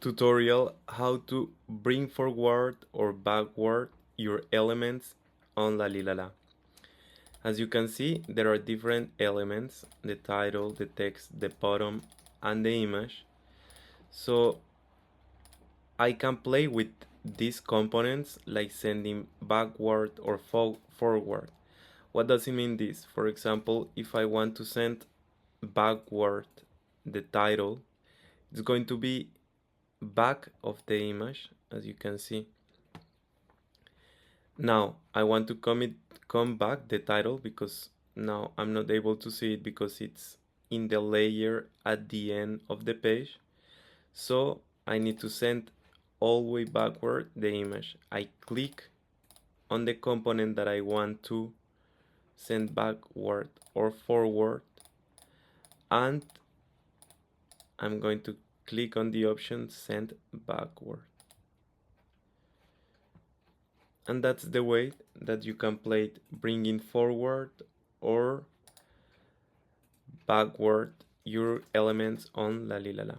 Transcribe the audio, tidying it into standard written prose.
tutorial how to bring forward or backward your elements on Lalilala. As you can see, there are different elements, the title, the text, the bottom, and the image. So I can play with these components like sending backward or forward. What does it mean this? For example, if I want to send backward the title, it's going to be back of the image, as you can see. Now I want to come back the title because now I'm not able to see it because it's in the layer at the end of the page. So I need to send all the way backward the image. I click on the component that I want to send backward or forward, and I'm going to click on the option send backward. And that's the way that you can play it, bringing forward or backward your elements on Lalilala.